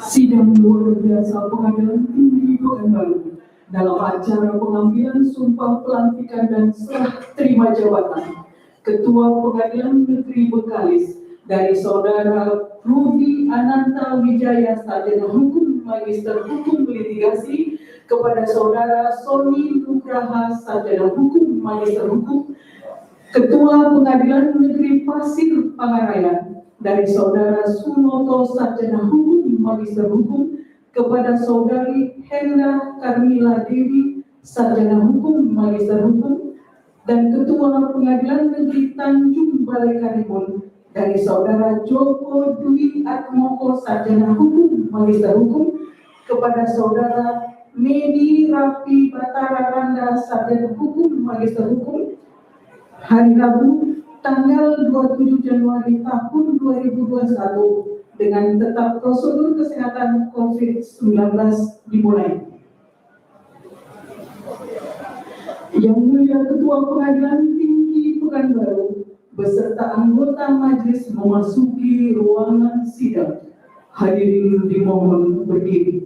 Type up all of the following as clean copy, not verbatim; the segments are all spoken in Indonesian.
Sidang luar biasa Pengadilan Tinggi Pekanbaru dalam acara pengambilan sumpah pelantikan dan serah terima jabatan Ketua Pengadilan Negeri Bengkalis dari Saudara Rudi Ananta Wijaya, Sarjana Hukum Magister Hukum Litigasi, kepada Saudara Sony Nugraha, Sarjana Hukum Magister Hukum, Ketua Pengadilan Negeri Pasir Pangarayan, dari Saudara Sunoto, Sarjana Hukum Magister Hukum, kepada Saudari Henda Karmila Dewi, Sarjana Hukum Magister Hukum, dan Ketua Pengadilan Negeri Tanjung Balai Karimun, dari Saudara Joko Dwi Atmoko, Sarjana Hukum Magister Hukum, kepada Saudara Medi Rafi Batara Randa, Sarjana Hukum Magister Hukum, hari Rabu tanggal 27 Januari tahun 2021 dengan tetap prosedur kesehatan COVID-19 dimulai. Yang Mulia Ketua Pengadilan Tinggi Pekanbaru beserta anggota majelis memasuki ruangan sidang. Hadirin dimohon berdiri.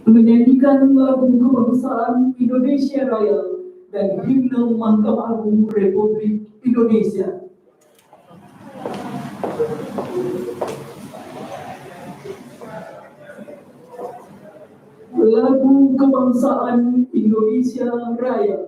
Menyanyikan lagu kebangsaan Indonesia Raya dan himne Mahkamah Agung Republik Indonesia. Lagu kebangsaan Indonesia Raya.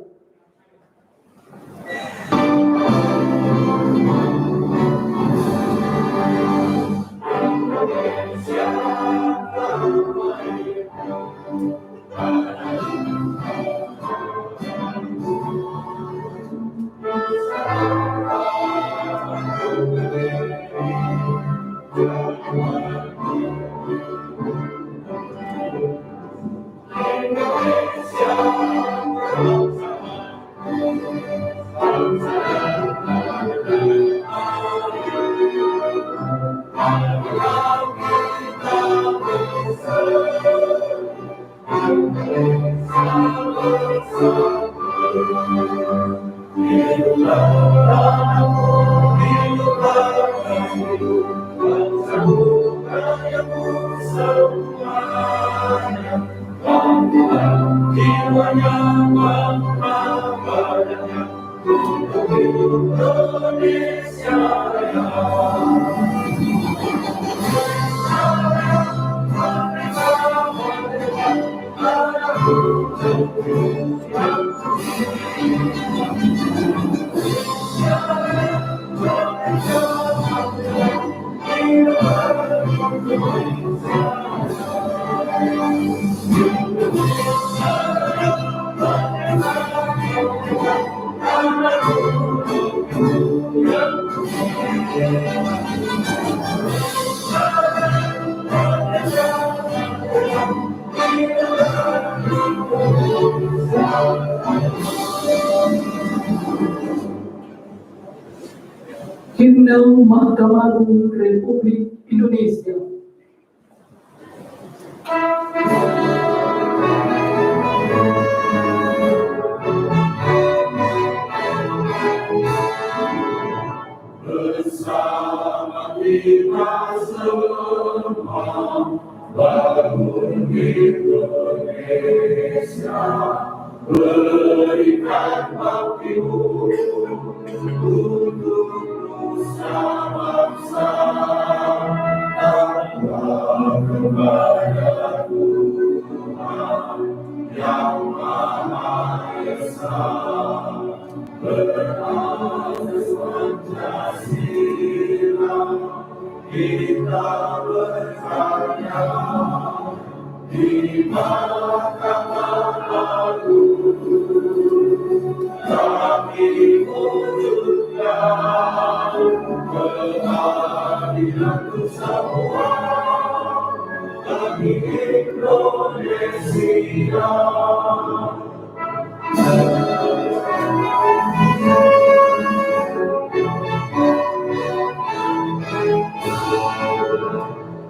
Himne Mahkamah Agung Republik Indonesia. Bersama kita kita semua bangun Indonesia, berikan baktimu untuk nusa bangsa, takwa kepada Tuhan yang Maha Esa, berasas Pancasila, kita berkarya di Mahkamah Agung, kami wujudkan keadilan untuk semua bagi Indonesia.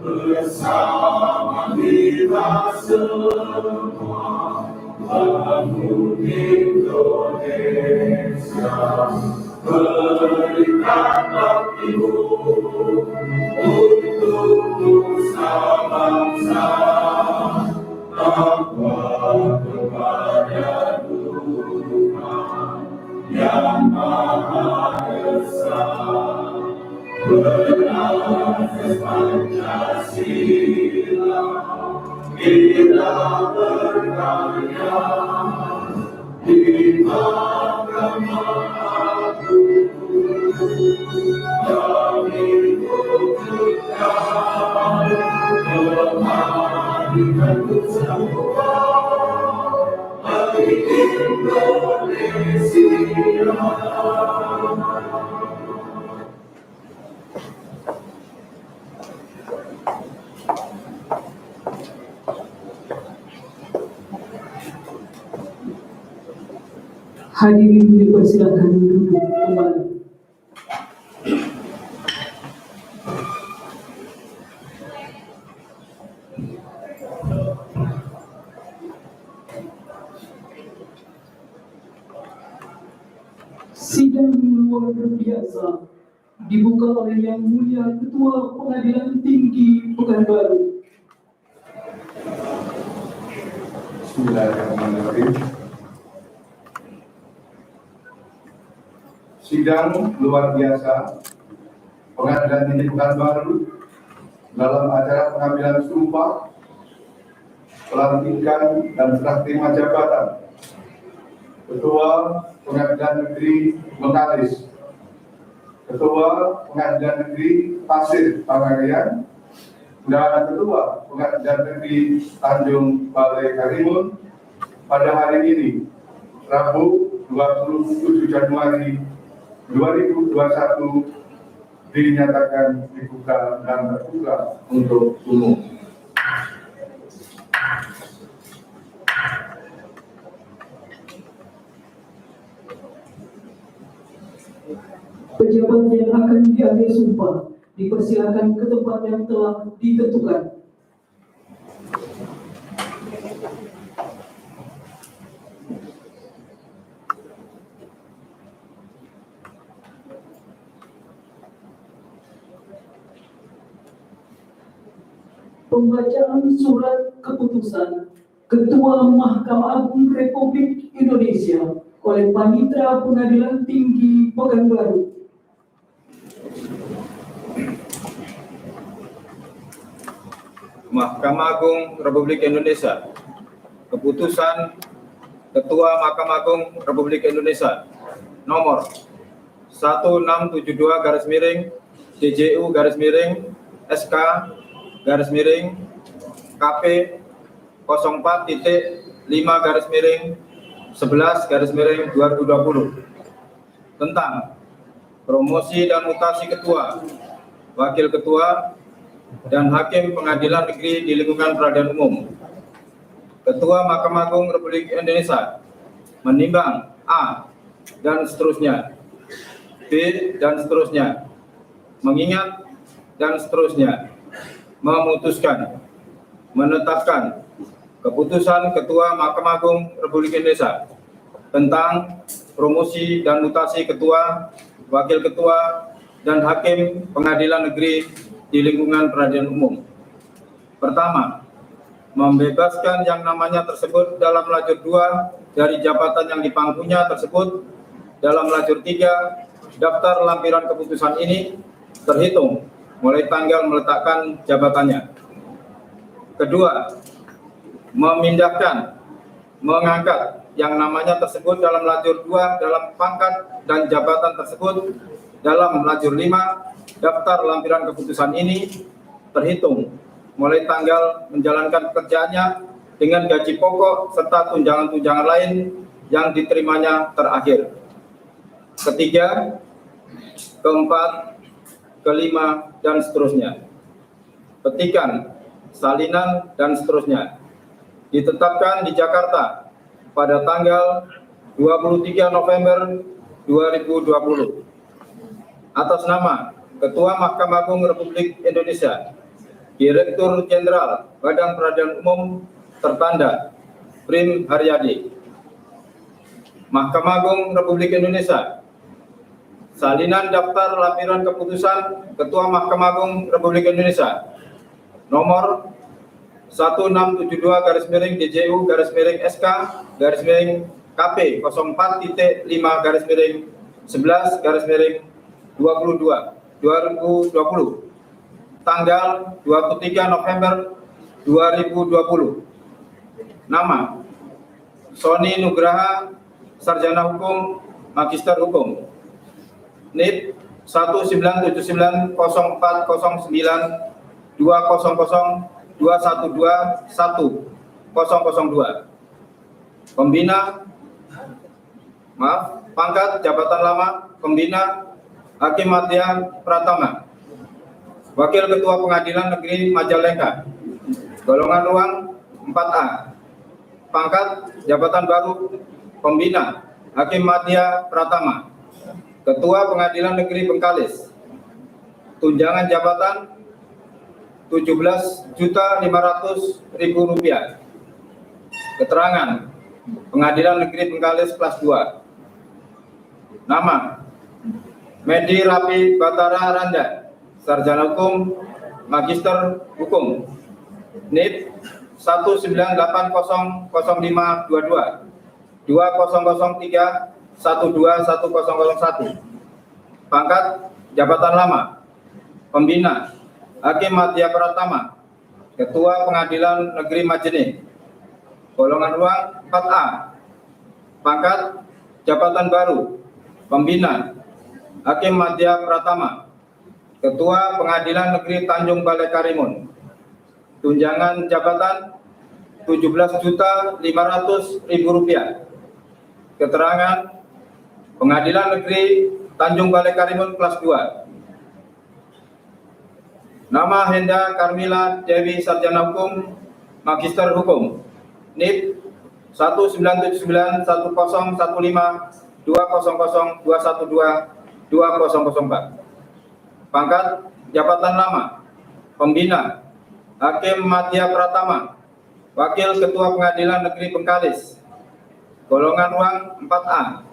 Bersama kita semua bangun Indonesia, berikan baktimu untuk nusa bangsa, takwa kepada Tuhan yang Maha Esa, berasas Pancasila, kita berkarya di Mahkamah Agung, kami wujudkan keadilan untuk semua bagi Indonesia. Hadirin dipersilakan duduk kembali. Sidang luar biasa dibuka oleh Yang Mulia Ketua Pengadilan Tinggi Pekanbaru. Bismillahirrahmanirrahim. Sidang luar biasa Pengadilan Tinggi Pekanbaru dalam acara pengambilan sumpah, pelantikan dan serah terima jabatan Ketua Pengadilan Negeri Bengkalis, Ketua Pengadilan Negeri Pasir Pangarian, dan Ketua Pengadilan Negeri Tanjung Balai Karimun pada hari ini, Rabu 27 Januari 2021 dinyatakan dibuka dan terbuka untuk umum. Pejabat yang akan diambil sumpah dipersilakan ke tempat yang telah ditentukan. Pembacaan surat keputusan Ketua Mahkamah Agung Republik Indonesia oleh Panitera Pengadilan Tinggi Pekanbaru. Mahkamah Agung Republik Indonesia. Keputusan Ketua Mahkamah Agung Republik Indonesia nomor 1672/DJU/SK KP 04.5/11/2020 tentang promosi dan mutasi ketua, wakil ketua, dan hakim pengadilan negeri di lingkungan peradilan umum. Ketua Mahkamah Agung Republik Indonesia menimbang A dan seterusnya, B dan seterusnya, mengingat dan seterusnya, memutuskan, menetapkan keputusan Ketua Mahkamah Agung Republik Indonesia tentang promosi dan mutasi ketua, wakil ketua, dan hakim pengadilan negeri di lingkungan peradilan umum. Pertama, membebaskan yang namanya tersebut dalam lajur 2 dari jabatan yang dipangkunya tersebut dalam lajur 3 daftar lampiran keputusan ini terhitung mulai tanggal meletakkan jabatannya. Kedua, memindahkan, mengangkat yang namanya tersebut dalam lajur 2 dalam pangkat dan jabatan tersebut dalam lajur 5 daftar lampiran keputusan ini terhitung mulai tanggal menjalankan pekerjaannya dengan gaji pokok serta tunjangan-tunjangan lain yang diterimanya terakhir. Ketiga, keempat, kelima, dan seterusnya. Petikan, salinan, dan seterusnya. Ditetapkan di Jakarta pada tanggal 23 November 2020. Atas nama Ketua Mahkamah Agung Republik Indonesia, Direktur Jenderal Badan Peradilan Umum tertanda Prim Haryadi. Mahkamah Agung Republik Indonesia. Salinan daftar lampiran keputusan Ketua Mahkamah Agung Republik Indonesia nomor 1672-DJU-SK-KP 04.5-11-22-2020 tanggal 23 November 2020. Nama Sony Nugraha, Sarjana Hukum, Magister Hukum. NIP 194090400212102. Pangkat jabatan lama Pembina Hakim Madya Pratama, Wakil Ketua Pengadilan Negeri Majalengka, golongan ruang 4A. Pangkat jabatan baru Pembina Hakim Madya Pratama, Ketua Pengadilan Negeri Bengkalis. Tunjangan jabatan Rp17.500.000. Keterangan Pengadilan Negeri Bengkalis kelas 2. Nama Medi Rapi Batara Randa, Sarjana Hukum, Magister Hukum. NIP 1980522-2003-12101. Pangkat jabatan lama Pembina Hakim Madya Pratama, Ketua Pengadilan Negeri Majene, golongan ruang 4A. Pangkat jabatan baru Pembina Hakim Madya Pratama, Ketua Pengadilan Negeri Tanjung Balai Karimun. Tunjangan jabatan Rp17.500.000. Keterangan Pengadilan Negeri Tanjung Balai Karimun kelas 2. Nama Henda Karmila Dewi, Sarjana Hukum, Magister Hukum. NIP 199101520020204. Pangkat jabatan lama Pembina Hakim Madya Pratama, Wakil Ketua Pengadilan Negeri Bengkalis, golongan ruang 4A.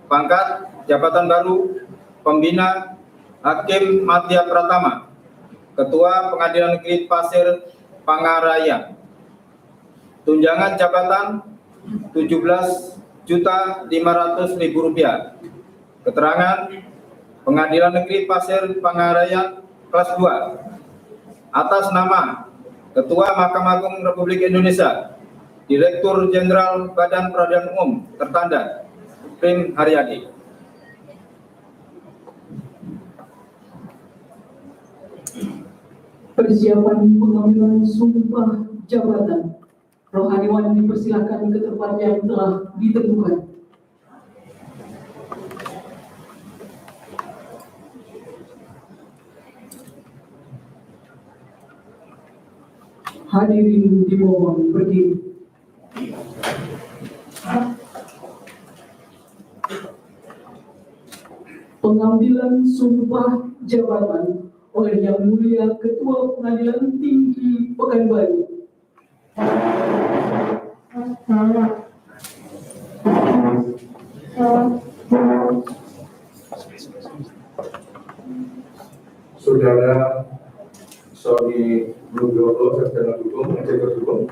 Pangkat jabatan baru Pembina Hakim Madya Pratama, Ketua Pengadilan Negeri Pasir Pangaraya. Tunjangan jabatan Rp17.500.000. Keterangan Pengadilan Negeri Pasir Pangaraya kelas 2. Atas nama Ketua Mahkamah Agung Republik Indonesia, Direktur Jenderal Badan Peradilan Umum tertanda Prim Haryadi. Persiapan pengambilan sumpah jabatan. Rohaniwan dipersilakan ke tempat yang telah ditentukan. Hadirin dimohon berdiri. Pengambilan sumpah jabatan oleh Yang Mulia Ketua Pengadilan Tinggi Pekanbaru. Saudara Sony Nugroho, Sarjana Hukum, Eksekutif Hukum,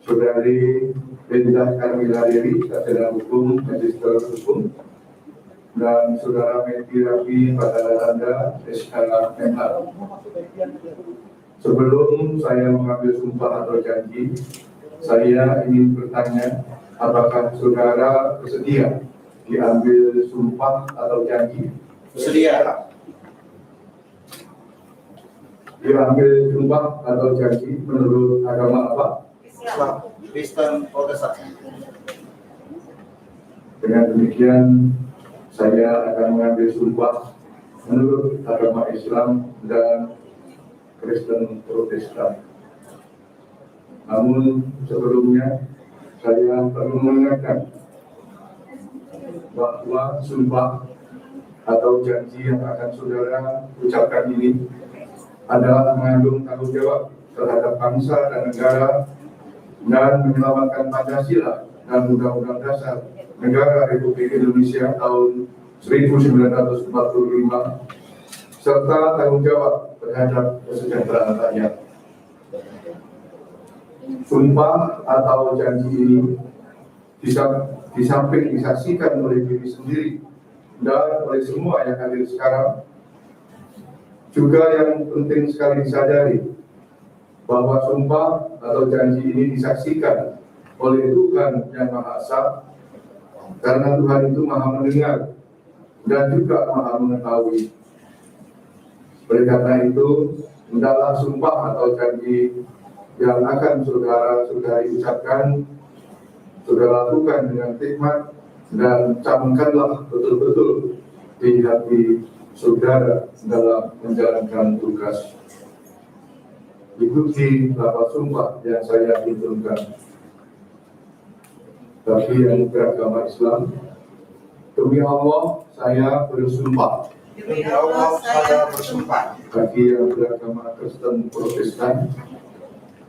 Saudari Linda Carmila Dewi, Sarjana Hukum, Magister Hukum, dan Saudara Medi Rafi Padalaranda, SHMH. Sebelum saya mengambil sumpah atau janji, saya ingin bertanya, apakah saudara bersedia diambil sumpah atau janji? Bersedia. Diambil sumpah atau janji menurut agama apa? Islam, Kristen, Protestan. Dengan demikian, saya akan mengambil sumpah menurut agama Islam dan Kristen Protestan. Namun sebelumnya, saya perlu mengingatkan bahwa sumpah atau janji yang akan saudara ucapkan ini adalah mengandung tanggung jawab terhadap bangsa dan negara dan menyelamatkan Pancasila dan Undang-Undang Dasar Negara Republik Indonesia tahun 1945 serta tanggung jawab terhadap kesejahteraan rakyat. Sumpah atau janji ini di samping disaksikan oleh diri sendiri dan oleh semua yang hadir sekarang, juga yang penting sekali disadari bahwa sumpah atau janji ini disaksikan oleh Tuhan yang Maha Esa, karena Tuhan itu Maha mendengar dan juga Maha mengetahui. Oleh karena itu, hendaklah sumpah atau janji yang akan saudara-saudari ucapkan, saudara lakukan dengan hikmat dan camkanlah betul-betul di hati saudara dalam menjalankan tugas. Ikuti lafaz sumpah yang saya tuntunkan. Bagi yang beragama Islam, demi Allah saya bersumpah. Demi Allah saya bersumpah. Bagi yang beragama Kristen Protestan,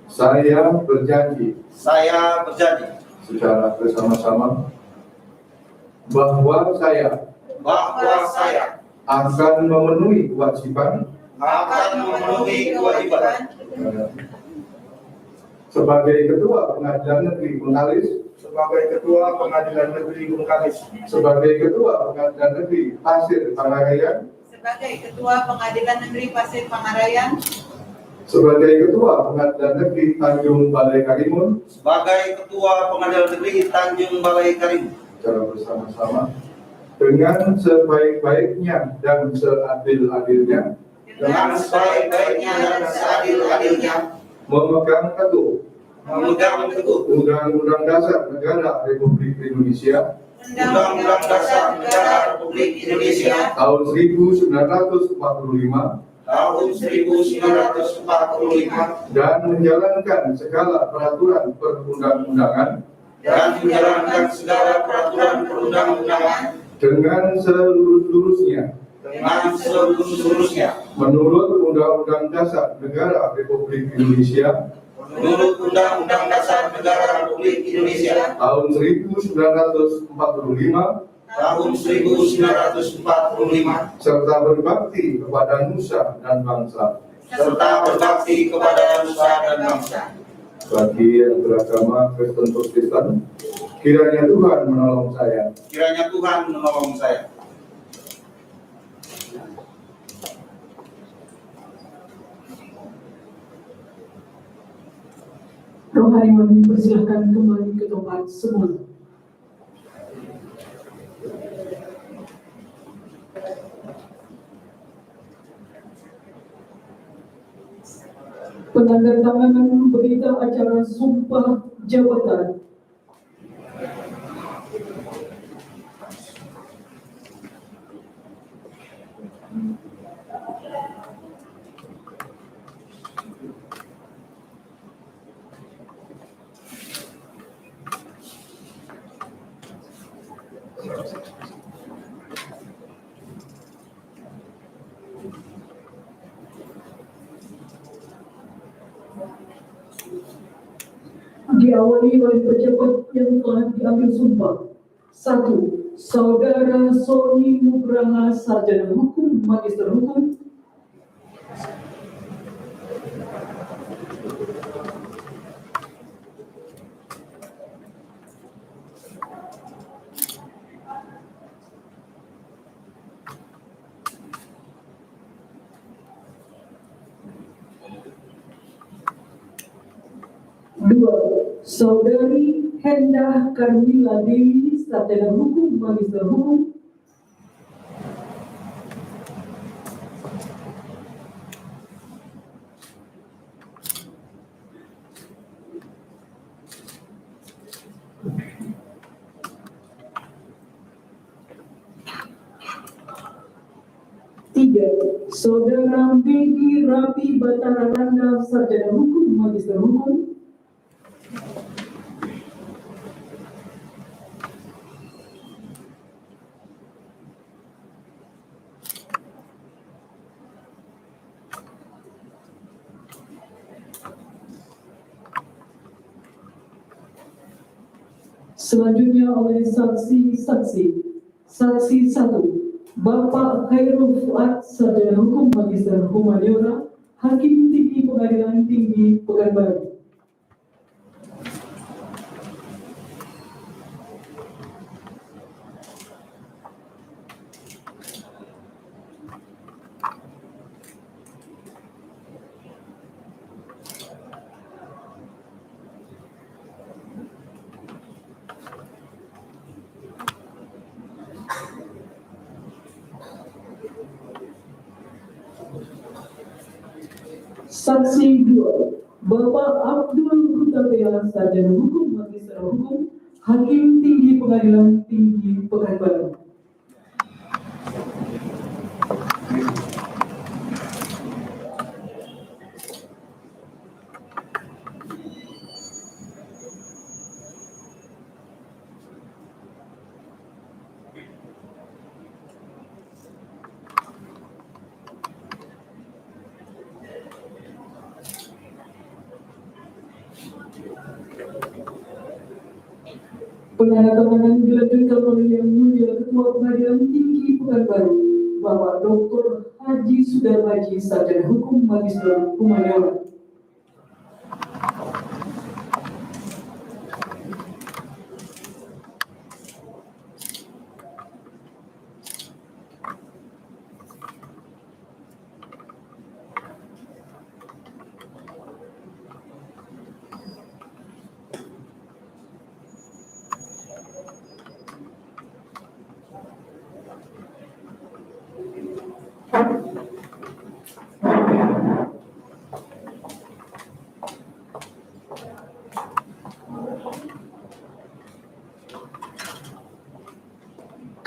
saya berjanji. Saya berjanji Secara bersama-sama bahwa saya akan memenuhi kewajiban sebagai Ketua Pengadilan Negeri Bengkalis, sebagai Ketua Pengadilan Negeri Bengkalis, sebagai Ketua Pengadilan Negeri Pasir Pangarayan, sebagai Ketua Pengadilan Negeri Pasir Pangarayan, sebagai Ketua Pengadilan Negeri Tanjung Balai Karimun, sebagai Ketua Pengadilan Negeri Tanjung Balai Karimun, secara bersama-sama dengan sebaik-baiknya dan seadil-adilnya, dengan sebaik-baiknya dan seadil-adilnya, memegang teguh Undang-Undang Dasar Negara Republik Indonesia Undang-Undang Dasar Negara Republik Indonesia tahun 1945 dan menjalankan segala peraturan perundang-undangan dengan seluruh-luruhnya menurut Undang-Undang Dasar Negara Republik Indonesia tahun 1945 serta berbakti kepada nusa dan bangsa. Bagi yang beragama Kristen Protestan, kiranya Tuhan menolong saya. Rohaniwan dipersilakan kembali ke tempat semula. Penandatanganan berita acara sumpah jabatan. Diawali oleh pejabat yang telah diambil sumpah. 1. Saudara Sony Nugraha, Sarjana Hukum, Magister Hukum. Dua, Saudari Hendah Karmila Dewi, Sarjana Hukum, Magister Hukum. Tiga, Saudara Begi Rapi Batara Randa, Sarjana Hukum, Magister Hukum. Selanjutnya oleh saksi-saksi. Saksi 1, Bapak Khairul Fuad, Sarjana Hukum, Magister Humaniora, Hakim Tinggi Pengadilan Tinggi Pekanbaru. Saksi 2, Bapak Abdul Hutapea, Sarjana Hukum, Magister Hukum, Hakim Tinggi Pengadilan Tinggi Pekanbaru. Penandatanganan dilanjutkan oleh Yang Mulia Ketua Pengadilan Tinggi Pekanbaru, Bapak Dr. Haji Sudarmaji, Sarjana Hukum, Magister Humaniora.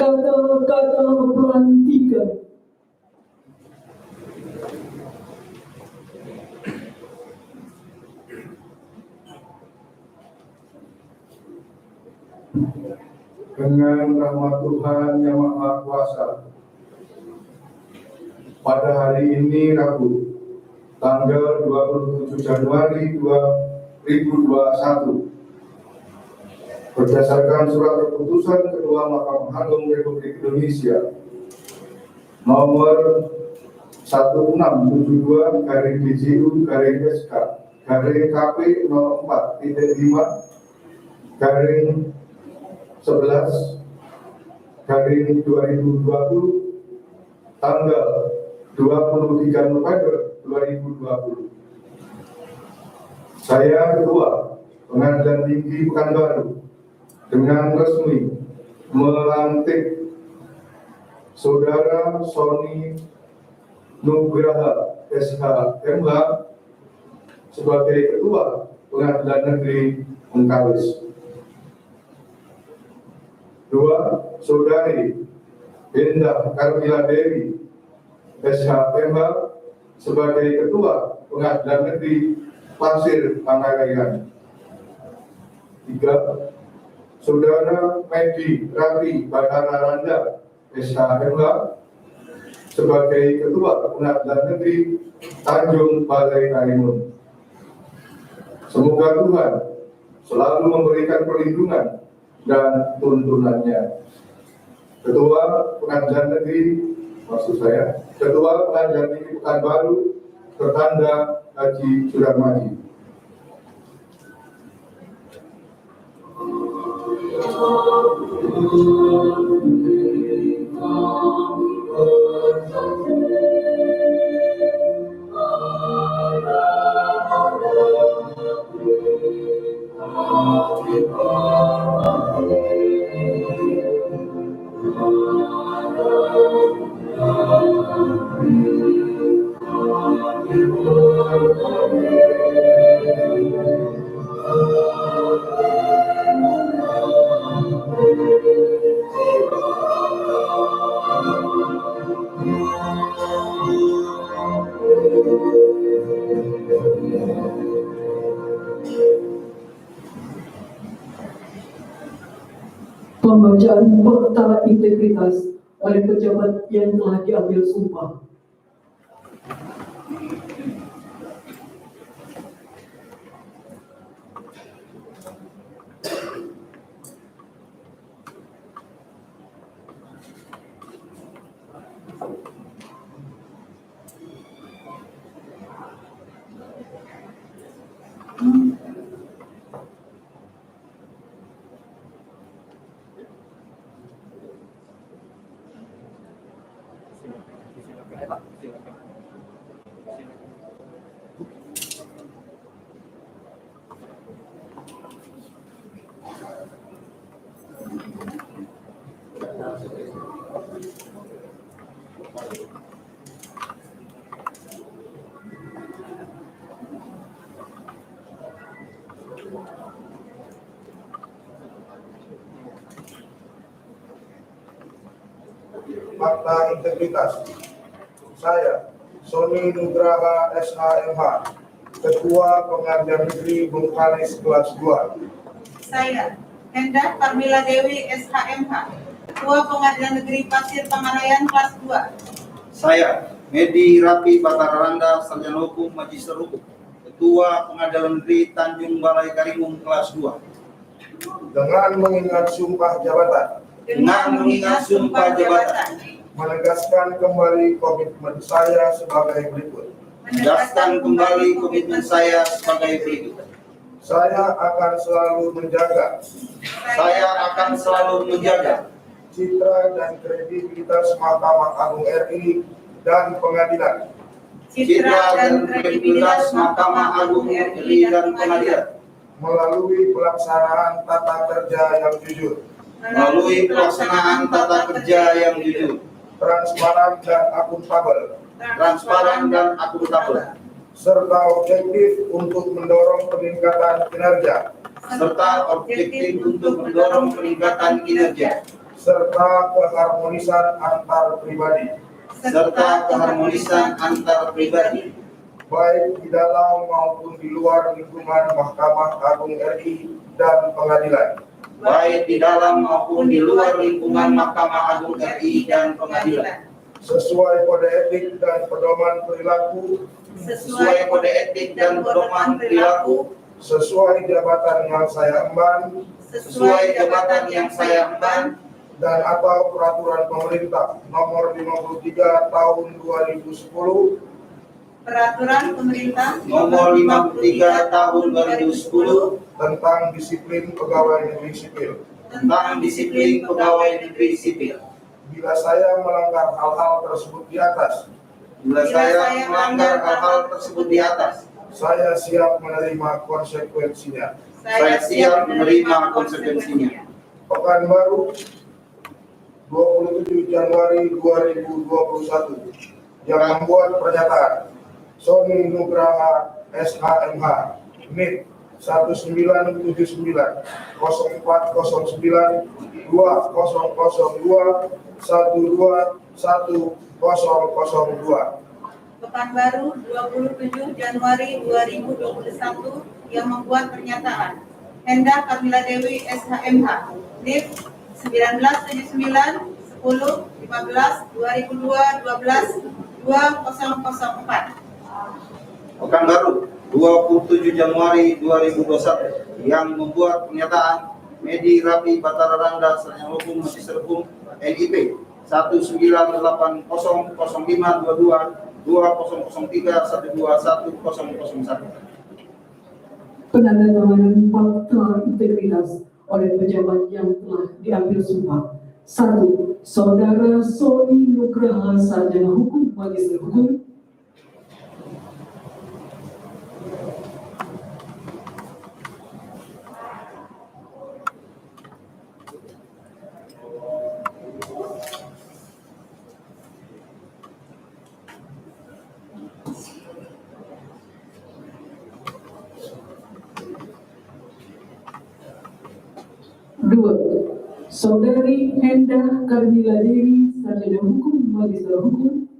Kata-kata pelantikan. Dengan rahmat Tuhan Yang Maha Kuasa, pada hari ini Rabu, tanggal 27 Januari 2021, berdasarkan surat keputusan Ketua Mahkamah Agung Republik Indonesia nomor 16/BJU/SK/KP 04/11/2020 tanggal 23 November 2020. Saya Ketua Pengadilan Tinggi Pekanbaru dengan resmi melantik Saudara Sony Nugraha SH.MH sebagai Ketua Pengadilan Negeri Bengkalis. 2. Saudari Hendah Karmila Dewi SH.MH sebagai Ketua Pengadilan Negeri Pasir Pangarayan. 3. Saudara Medi Rafi Batara Randa SH.MH sebagai Ketua Pengadilan Negeri Tanjung Balai Karimun. Semoga Tuhan selalu memberikan perlindungan dan tuntunannya. Ketua Pengadilan Negeri, Ketua Pengadilan Tinggi Pekanbaru tertanda Haji Sudarmaji. Pembacaan fakta integritas oleh pejabat yang telah diambil sumpah. Fakta integritas. Saya, Sony Nugraha SHMH, Ketua Pengadilan Negeri Bengkalis kelas 2. Saya, Hendah Parmila Dewi SHMH, Ketua Pengadilan Negeri Pasir Pangarayan kelas 2. Saya, Medi Rapi Batararanda, Sarjana Hukum, Magister Hukum, Ketua Pengadilan Negeri Tanjung Balai Karimun kelas 2. Dengan mengingat sumpah jabatan, menegaskan kembali komitmen saya sebagai berikut. Saya akan selalu menjaga citra dan kredibilitas Mahkamah Agung RI dan pengadilan. Melalui pelaksanaan tata kerja yang jujur, transparan dan akuntabel, serta objektif untuk mendorong peningkatan kinerja, serta keharmonisan antar pribadi, baik di dalam maupun di luar lingkungan Mahkamah Agung RI dan pengadilan. Sesuai kode etik dan pedoman perilaku, sesuai jabatan yang saya emban, dan atau peraturan pemerintah nomor 53 tahun 2010 tentang disiplin pegawai negeri sipil. Bila saya melanggar hal-hal tersebut di atas, saya siap menerima konsekuensinya. Pekanbaru, 27 Januari 2021, yang membuat pernyataan Sony Nugraha SHMH NIK 1979 0409 2002 121 Pekanbaru, 27 Januari 2021, yang membuat pernyataan Hendah Parmila Dewi SHMH NIK 1979 10 15 2002 12 2004. Pekanbaru, 27 Januari 2021, yang membuat pernyataan Medi Rapi Batararanda, Sarjana Hukum, Magister Hukum, NIP 19800522 2003-121-001. Penandatanganan fakta integritas oleh pejabat yang telah diambil sumpah. 1. Saudara Sony Nugraha, Sarjana Hukum, Magister Hukum. 2. Saudari Endah Karmila Dewi, Sarjana Hukum, Magister Hukum.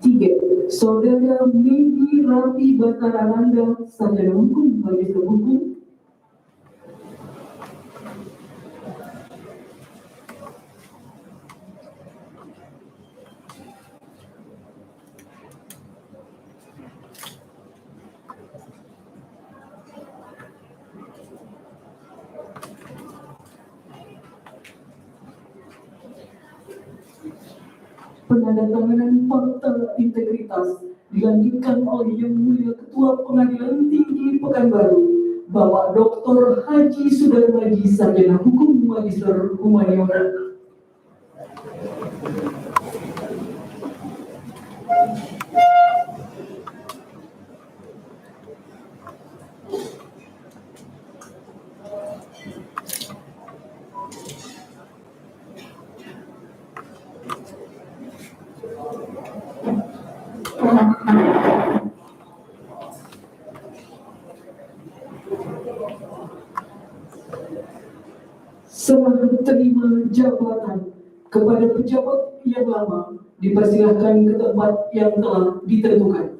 3. Saudara Megi Rapi Batarananda, Sarjana Hukum, Magister Hukum. 4. Penandatanganan fakta integritas dilanjutkan oleh Yang Mulia Ketua Pengadilan Tinggi Pekanbaru, Bapak Dr. Haji Sudarmaji, Sarjana Hukum, Magister Humaniora. Serah terima jabatan kepada pejabat yang lama dipersilahkan ke tempat yang telah ditentukan.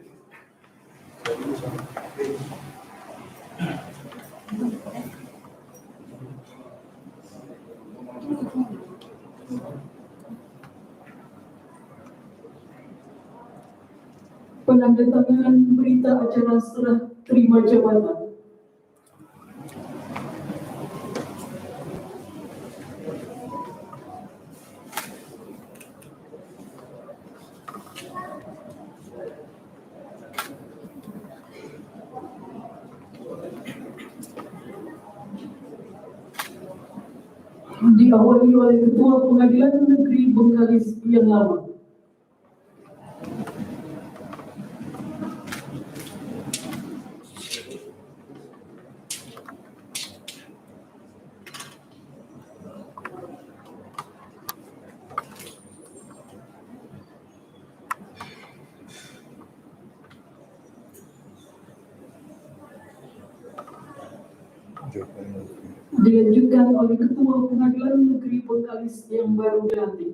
Penandatanganan berita acara serah terima jabatan. Diawali oleh Ketua Pengadilan Negeri Bengkalis yang lama. Dilanjutkan oleh Ketua Pengadilan Negeri Bengkalis yang baru dilantik.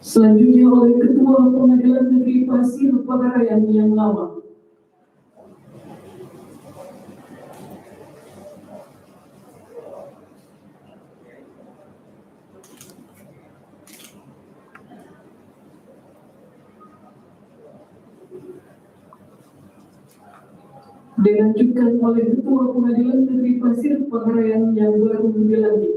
Selanjutnya oleh Ketua Pengadilan Negeri Pasir Pagarayan yang lama. Dilanjutkan oleh Ketua Pengadilan Negeri Pasir Pagarayan yang baru dilantik.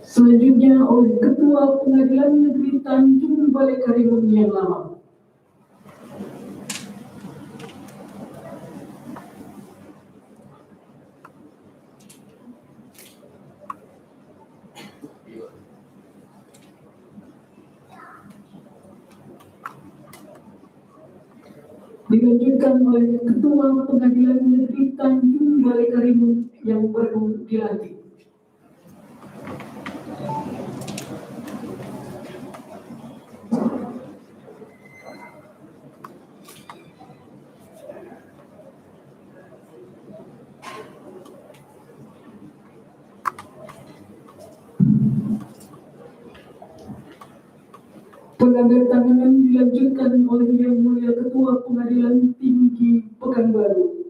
Selanjutnya oleh Ketua Pengadilan Negeri Tanjung Balai Karimun yang lama. Dilanjutkan oleh Ketua Pengadilan Negeri Tanjung Balai Karimun yang baru dilantik. Penandatanganan dilanjutkan oleh Yang Mulia Ketua Pengadilan Tinggi Pekanbaru.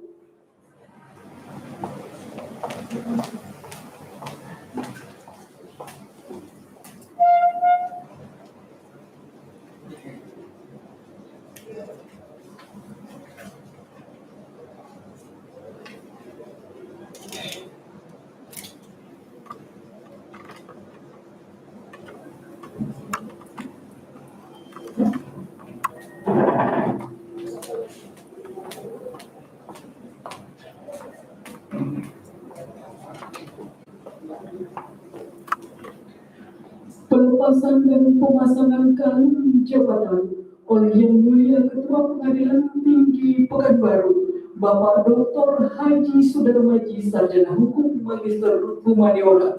Pelepasan dan pemasangan kalung jabatan oleh Yang Mulia Ketua Pengadilan Tinggi Pekanbaru, Bapak Dr. Haji Sudarmaji, Sarjana Hukum Magister Humaniora.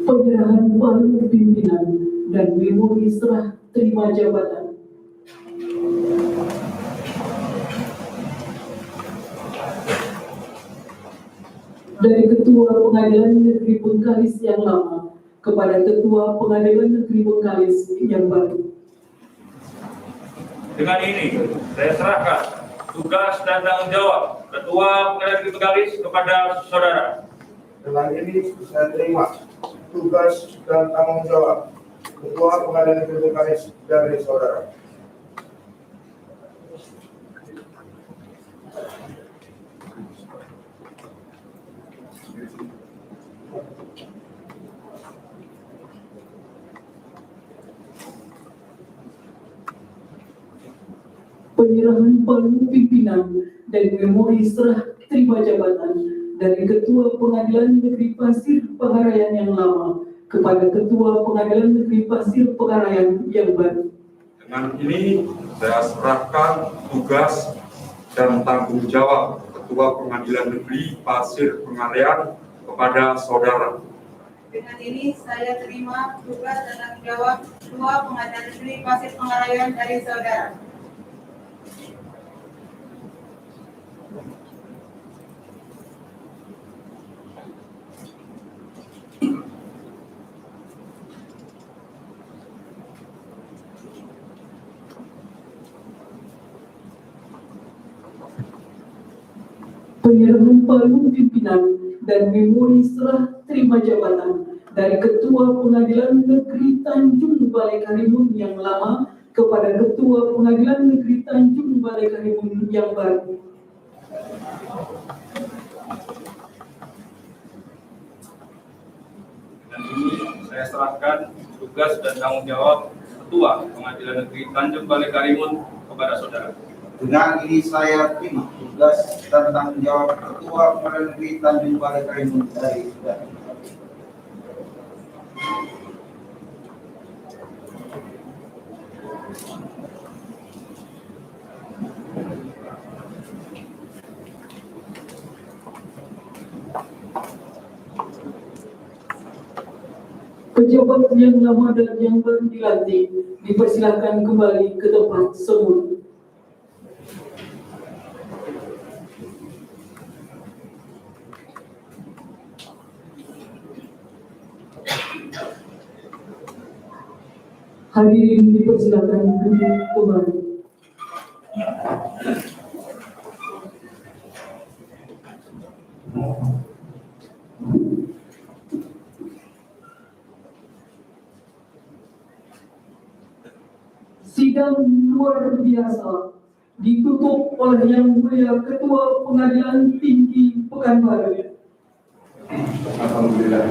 Penyerahan palu pimpinan dan memori serah terima jabatan. Dari Ketua Pengadilan Negeri Bengkalis yang lama kepada Ketua Pengadilan Negeri Bengkalis yang baru. Dengan ini, saya serahkan tugas dan tanggung jawab Ketua Pengadilan Negeri Bengkalis kepada saudara. Dengan ini saya terima tugas dan tanggung jawab Ketua Pengadilan Negeri Bengkalis dari saudara. Penyerahan palu pimpinan dan memori serah terima jabatan dari Ketua Pengadilan Negeri Pasir Pengarayan yang lama kepada Ketua Pengadilan Negeri Pasir Pengarayan yang baru. Dengan ini saya serahkan tugas dan tanggung jawab Ketua Pengadilan Negeri Pasir Pengarayan kepada saudara. Dengan ini saya terima tugas dan tanggung jawab Ketua Pengadilan Negeri Pasir Pengarayan dari saudara. Penyerahan palu pimpinan dan memori serah terima jabatan dari Ketua Pengadilan Negeri Tanjung Balai Karimun yang lama kepada Ketua Pengadilan Negeri Tanjung Balai Karimun yang baru. Dengan ini, saya serahkan tugas dan tanggung jawab Ketua Pengadilan Negeri Tanjung Balai Karimun kepada saudara. Dengan ini saya terima tugas dan tanggung jawab Ketua Pengadilan Negeri Tanjung Balai Karimun dari saudara. Pejabat yang lama dan yang baru dilantik dipersilakan kembali ke tempat semula. Hadirin dipersilakan duduk kembali. Sidang luar biasa ditutup oleh Yang Mulia Ketua Pengadilan Tinggi Pekanbaru. Alhamdulillah.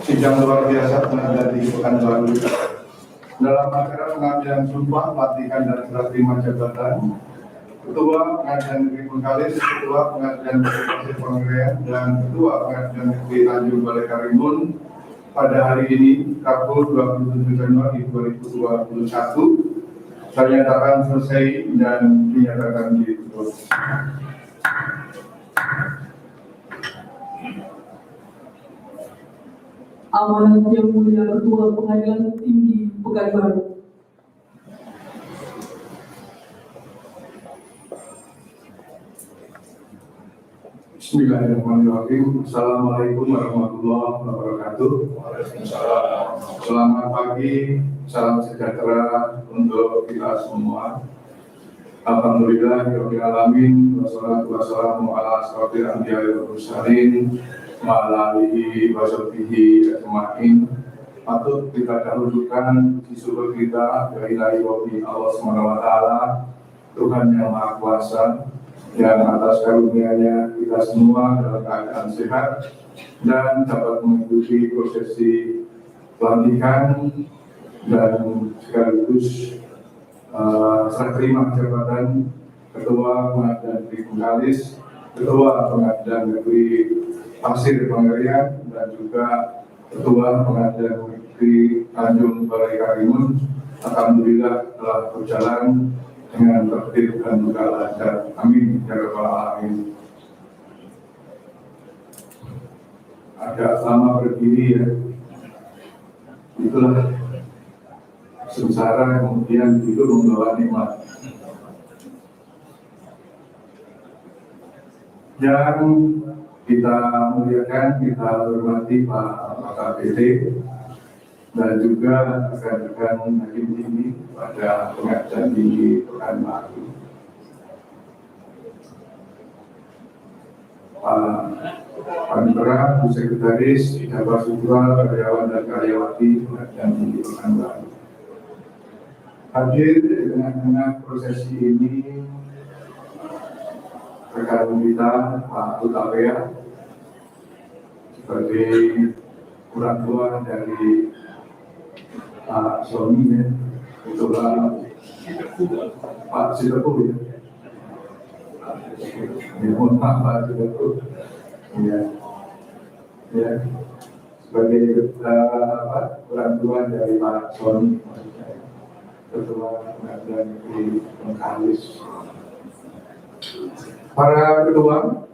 Sidang luar biasa Pengadilan Tinggi Pekanbaru dalam acara pengambilan sumpah pelantikan dan serah terima jabatan Ketua Pengadilan Negeri Bengkalis, Ketua Pengadilan Negeri Pasir Pengerjaan, dan Ketua Pengadilan Negeri Tanjung Balai Karimun pada hari ini, Rabu 27 Januari 2021, saya nyatakan selesai dan dinyatakan ditutup. Amanat Yang Mulia Ketua Pengadilan Tinggi Pekanbaru. Bismillahirrahmanirrahim. Assalamualaikum warahmatullahi wabarakatuh. Selamat pagi, salam sejahtera untuk kita semua. Alhamdulillah, rabbil alamin, wassalatu wassalamu ala asrofil anbiya'i wal mursalin, wa alihi wa sahbihi ajma'in. Patut kita dahulukan di syukur kita dari ilahi Allah SWT, Tuhan yang Maha Kuasa, yang atas karunia-Nya kita semua dalam keadaan sehat dan dapat mengikuti prosesi pelantikan dan sekaligus serah terima jabatan Ketua Pengadilan Negeri Bengkalis, Ketua Pengadilan Negeri Pasir Pengerjaan, dan juga Ketua Pengadilan Negeri Tanjung Balai Karimun. Alhamdulillah telah berjalan dengan tertib dan juga lancar. Amin ya rabbal alamin. Agak lama berdiri ya. Itulah sengsara, kemudian itu membawa nikmat. Yang kita muliakan, kita hormati Pak KPT dan juga rekan-rekan hakim tinggi pada Pengadilan Tinggi Pekanbaru. Pak Panitera, Bu Sekretaris, Jabar Sudra, karyawan dan karyawati Pengadilan Tinggi Pekanbaru. Hadir di tengah-tengah prosesi ini rekan kita Pak Utawea sebagai orang tua dari Pak Sony ya, itulah Pak Sidapu ya. Mohon maaf Pak Sidapu. Ya. Sebagai orang tua dari Pak Sony, Ketua Pengadilan Negeri Bengkalis. Para ketua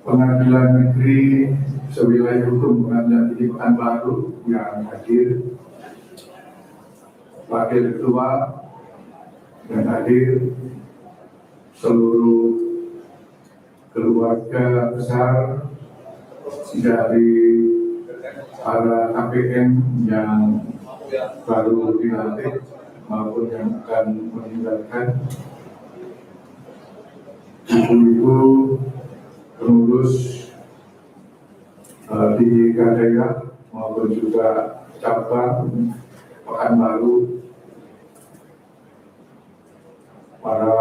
Pengadilan Negeri sewilayah hukum Pengadilan Tinggi Pekanbaru yang hadir, Wakil Ketua dan hadir seluruh keluarga besar dari para KPN yang baru dilantik maupun yang akan meninggalkan, ibu-ibu pengurus di daerah maupun juga cabang Pekanbaru, para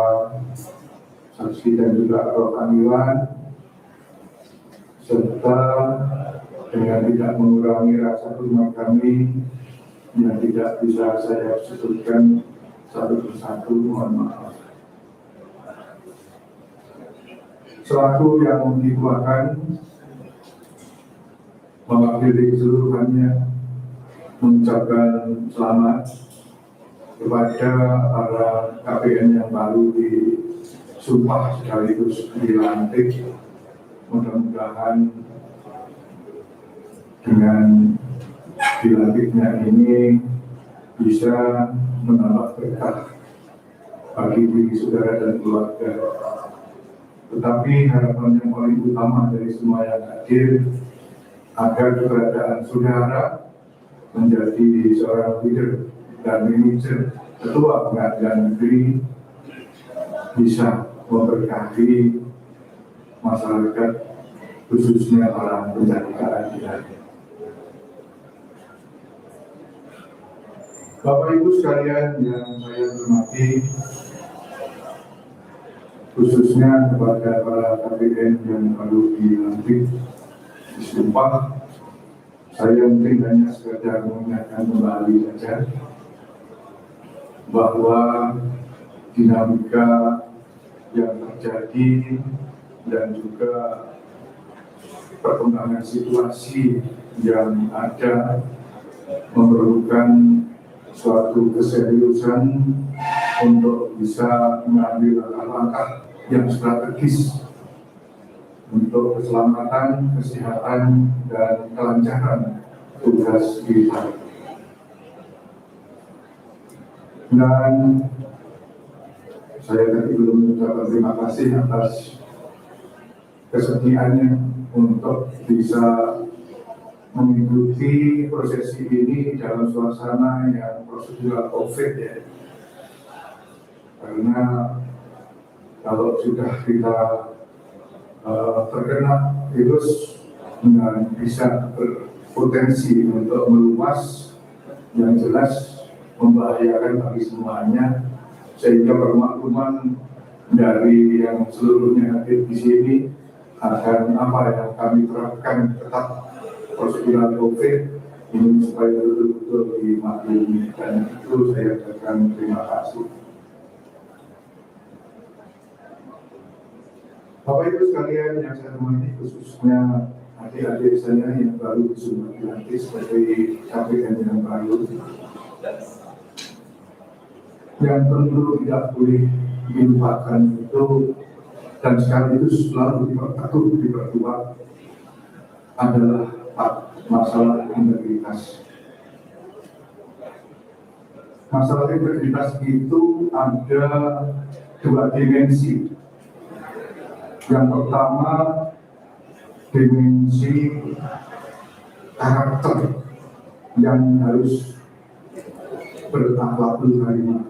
saksi dan juga rohaniwan, serta dengan tidak mengurangi rasa hormat kami yang tidak bisa saya sebutkan satu persatu, mohon maaf. Selaku yang dituakan, mewakili keseluruhannya mengucapkan selamat kepada para KPN yang baru disumpah sekaligus dilantik. Mudah-mudahan dengan dilantiknya ini bisa menambah berkah bagi diri saudara dan keluarga. Tetapi harapan yang paling utama dari semua yang hadir agar keberadaan saudara menjadi seorang leader dan manajer ketua pengadilan negeri bisa memberkahi masyarakat, khususnya para pencari keadilan. Bapak Ibu sekalian yang saya hormati, khususnya kepada para KPN yang baru dilantik disumpah, saya mungkin hanya sekedar mengingatkan kembali saja bahwa dinamika yang terjadi dan juga perkembangan situasi yang ada memerlukan suatu keseriusan untuk bisa mengambil langkah-langkah yang strategis untuk keselamatan, kesehatan, dan kelancaran tugas kita. Dan saya tadi belum mengucapkan terima kasih atas kesediaannya untuk bisa mengikuti prosesi ini dalam suasana yang prosedural COVID ya. Karena kalau sudah kita terkena virus dan bisa berpotensi untuk meluas, yang jelas membahayakan bagi semuanya, sehingga permakluman dari yang seluruhnya hadir di sini akan apa yang kami terapkan tetap prosedural COVID ini supaya betul-betul dimaklumi, dan itu saya ucapkan terima kasih. Bapak Ibu sekalian yang saya hormati, khususnya adik-adik saya yang baru disumpah dilantik sebagai KPN yang baru, yang tentu tidak boleh dilupakan itu dan sekaligus selalu diperkuat adalah masalah integritas. Masalah integritas itu ada dua dimensi. Yang pertama, dimensi karakter yang harus berakhlakul karimah.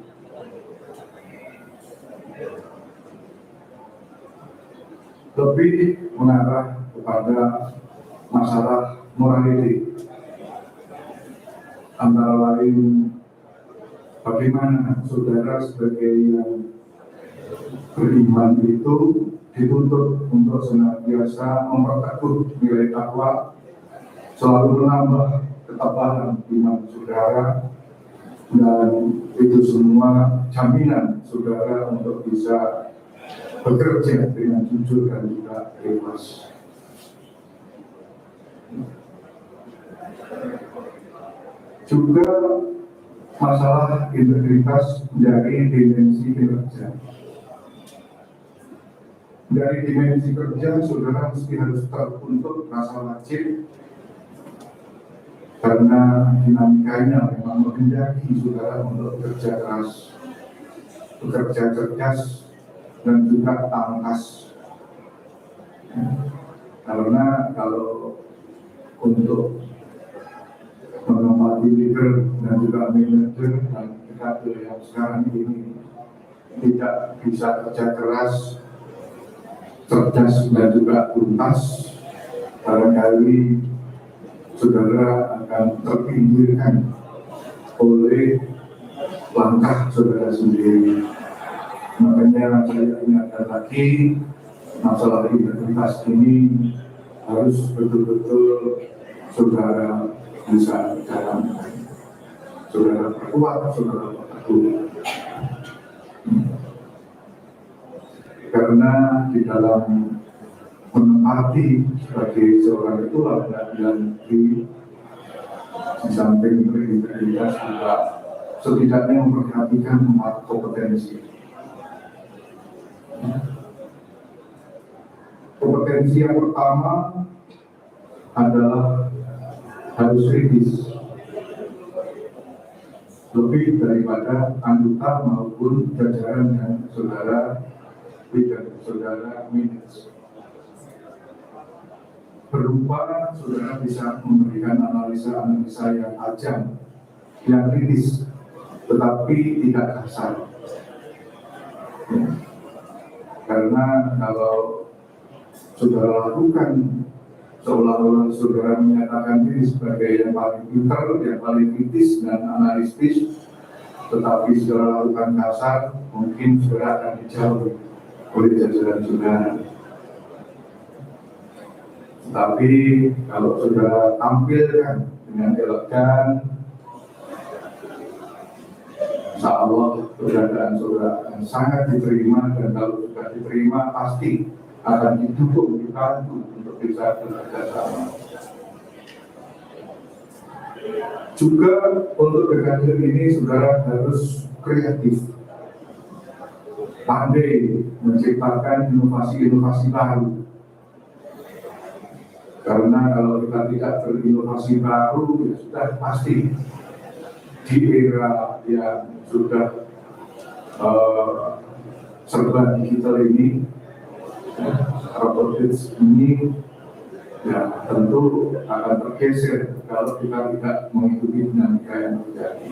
Lebih mengarah kepada masalah morality, antara lain bagaimana saudara sebagai yang beriman itu dituntut untuk senantiasa memperteguh nilai takwa, selalu menambah ketabahan iman saudara, dan itu semua jaminan saudara untuk bisa bekerja dengan jujur dan juga ikhlas. Juga masalah integritas dari dimensi kerja. Dari dimensi kerja, saudara mesti harus tertuntut rasa wajib, karena dinamikanya memang menghendaki saudara untuk bekerja keras, bekerja cerdas, dan juga tangkas. Karena kalau untuk menempati leader dan juga manajer dan kader yang sekarang ini tidak bisa kerja keras, cerdas, dan juga tuntas, barangkali saudara akan terpinggirkan oleh langkah saudara sendiri. Makanya saya ingatkan lagi, masalah integritas ini harus betul-betul saudara bisa jalankan. saudara perkuat, saudara perteguh. Karena di dalam menempati sebagai seorang ketua pengadilan negeri, di samping berintegritas juga setidaknya memperhatikan 4 kompetensi. Kompetensi yang pertama adalah harus kritis, lebih daripada anggota maupun jajaran yang saudara berikan, saudara manage. Berupa saudara bisa memberikan analisa-analisa yang tajam, yang kritis, tetapi tidak kasar. Karena kalau saudara lakukan seolah-olah saudara menyatakan diri sebagai yang paling pintar, yang paling kritis dan analitis, tetapi saudara lakukan kasar, mungkin saudara akan dijauhi oleh jajaran saudara. Tapi kalau saudara tampilkan dengan elegan, insya Allah keberadaan saudara akan sangat diterima, dan kalau sudah diterima pasti akan didukung, dibantu untuk bisa bekerja sama. Juga untuk dekade ini saudara harus kreatif, pandai menciptakan inovasi-inovasi baru. Karena kalau kita tidak berinovasi baru, ya sudah pasti di era yang sudah serba digital ini, robotik ini, ya tentu akan tergeser kalau kita tidak mengikuti dinamika yang terjadi.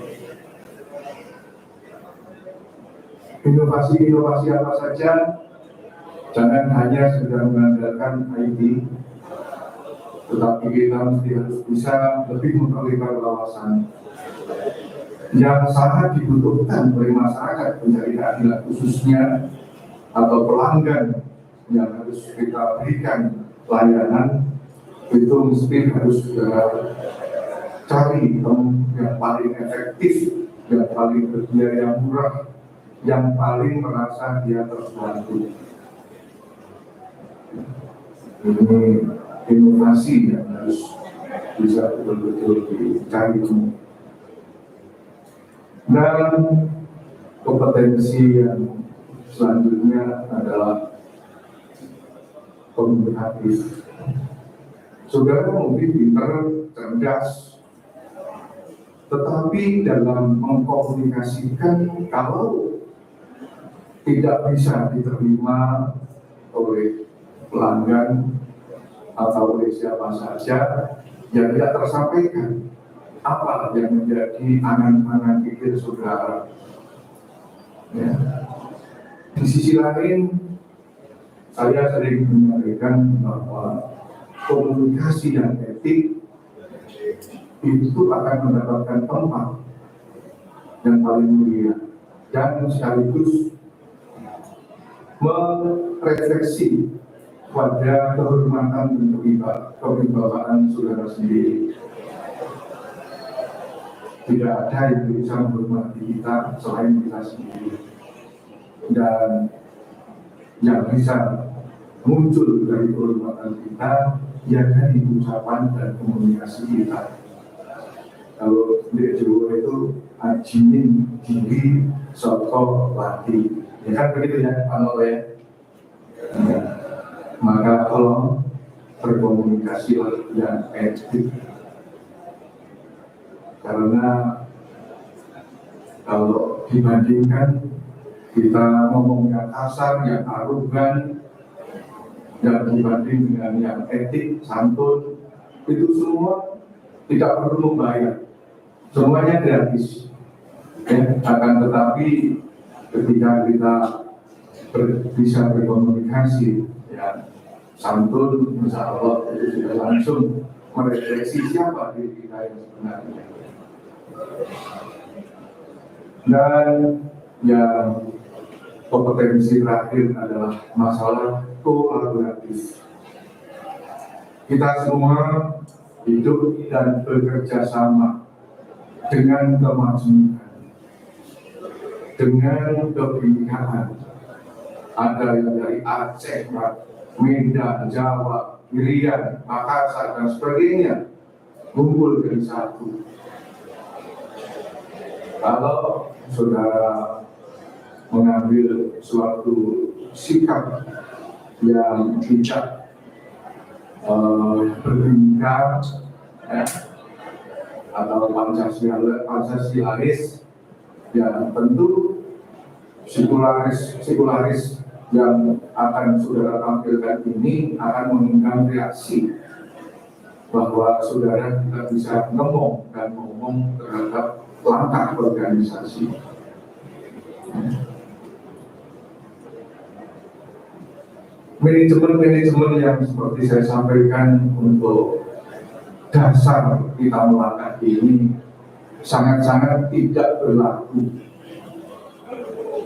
Inovasi-inovasi apa saja, jangan hanya sekedar mengandalkan IT, tetapi kita mesti harus bisa lebih memperlebar wawasan yang sangat dibutuhkan oleh masyarakat pencari keadilan, khususnya atau pelanggan yang harus kita berikan layanan. Itu mesti harus cari yang paling efektif, yang paling berbiaya murah, yang paling merasa dia terbantu. Ini inovasi yang harus bisa betul-betul dicari. Dan kompetensi yang selanjutnya adalah komunikatif. Saudara mungkin pintar, cerdas, tetapi dalam mengkomunikasikan, kalau tidak bisa diterima oleh pelanggan atau oleh siapa saja, yang tidak tersampaikan apa yang menjadi angan-angan pikir saudara. Ya. Di sisi lain, saya sering menyampaikan bahwa komunikasi dan etik itu akan mendapatkan tempat yang paling mulia, dan sekaligus merefleksi pada kehormatan dan kewibawaan saudara sendiri. Tidak ada yang bisa menghormati kita selain kita sendiri, dan yang bisa muncul dari kehormatan kita ya dari ucapan dan komunikasi kita. Kalau di Jawa itu ajinin diri soto lati, ya kan begitu ya, Pak ya. Maka kalau berkomunikasi yang etik, karena kalau dibandingkan kita ngomong yang kasar, yang arogan, yang dibanding dengan yang etik, santun, itu semua tidak perlu membayar, semuanya gratis. Akan tetapi ketika kita bisa berkomunikasi, ya santun, insya Allah itu sudah langsung merefleksi siapa diri kita yang sebenarnya. Dan yang kompetensi terakhir adalah masalah kolaboratif. Kita semua hidup dan bekerja sama dengan kemajuan, dengan kebinekaan. Ada yang dari Aceh, Medan, Jawa, Irian, Makassar, dan sebagainya kumpul jadi satu. Kalau saudara mengambil suatu sikap yang tidak berbincang, ya, atau Pancasialis, ya tentu sekularis yang akan saudara tampilkan ini akan mengundang reaksi bahwa saudara tidak bisa ngomong dan ngomong terhadap langkah organisasi. Manajemen yang seperti saya sampaikan untuk dasar kita melangkah ini sangat-sangat tidak berlaku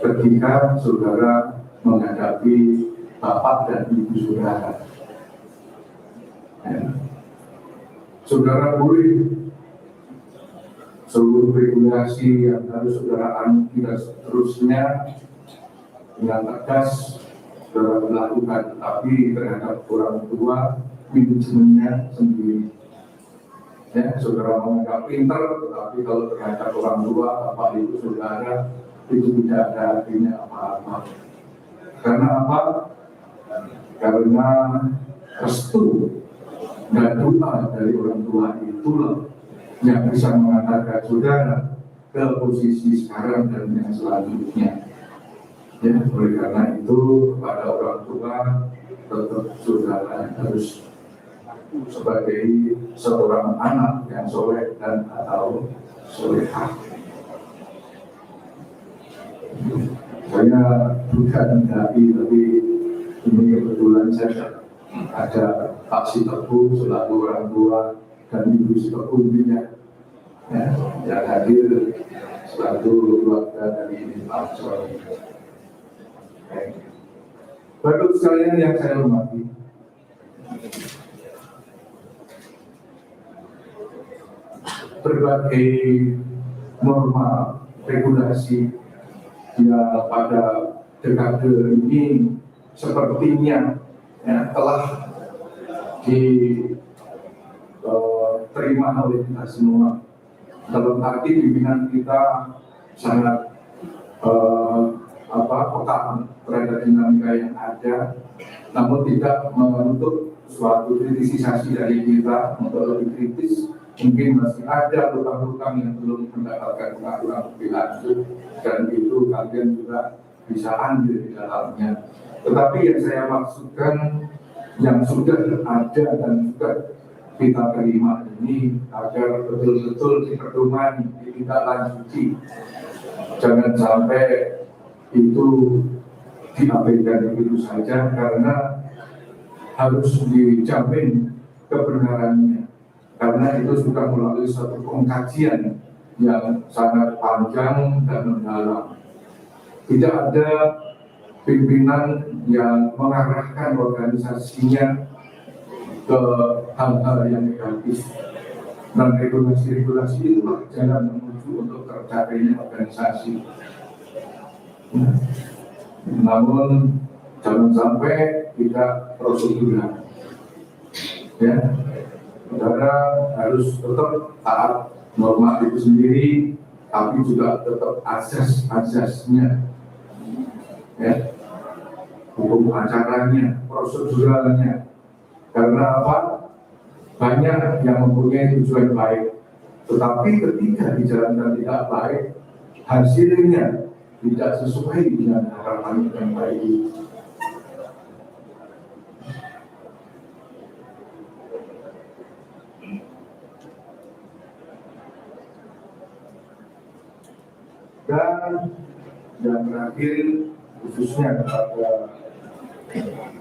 ketika saudara menghadapi bapak dan ibu saudara. Ya. Saudara boleh seluruh regulasi yang harus saudara ikuti dan seterusnya dengan tegas saudara melakukan, tapi terhadap orang tua manajemennya sendiri. Ya, saudara menganggap pinter, tetapi kalau terhadap orang tua, bapak ibu saudara itu tidak ada artinya apa-apa. Karena apa? Karena restu dan doa dari orang tua itulah yang bisa mengantarkan saudara ke posisi sekarang dan yang selanjutnya. Ya, oleh karena itu kepada orang tua tetap saudara harus sebagai seorang anak yang soleh dan atau solehah. Saya bukan dai, tapi ini kebetulan saya ada Pak Sitepu selaku orang tua dan Ibu Sitepu ya, yang hadir selaku keluarga dari ini Pak Joy. Bapak sekalian yang saya hormati, berbagai norma regulasi yang pada dekade ini sepertinya ya, telah diterima oleh kita semua. Dalam arti pimpinan kita sangat peka terhadap dinamika yang ada, namun tidak menutup suatu kritisisasi dari kita untuk lebih kritis. Mungkin masih ada lubang-lubang yang belum mendapatkan pengakuan lebih lanjut, dan itu kalian juga bisa ambil di dalamnya. Tetapi yang saya maksudkan yang sudah ada dan juga kita terima ini agar betul-betul diperdomani, ditindaklanjuti. Jangan sampai itu diabaikan begitu saja, karena harus dijamin kebenarannya. Karena itu sudah melalui suatu pengkajian yang sangat panjang dan mendalam. Tidak ada pimpinan yang mengarahkan organisasinya ke hal-hal yang negatif. Dan regulasi-regulasi itulah jalan menuju untuk tercapainya organisasi. Namun jangan sampai kita prosedural. Ya. Saudara harus tetap taat norma itu sendiri, tapi juga tetap asas-asasnya, ya, hukum acaranya, proseduralnya. Karena apa? Banyak yang mempunyai tujuan baik, tetapi ketika dijalankan tidak baik, hasilnya tidak sesuai dengan harapan yang baik itu. Dan yang terakhir khususnya kepada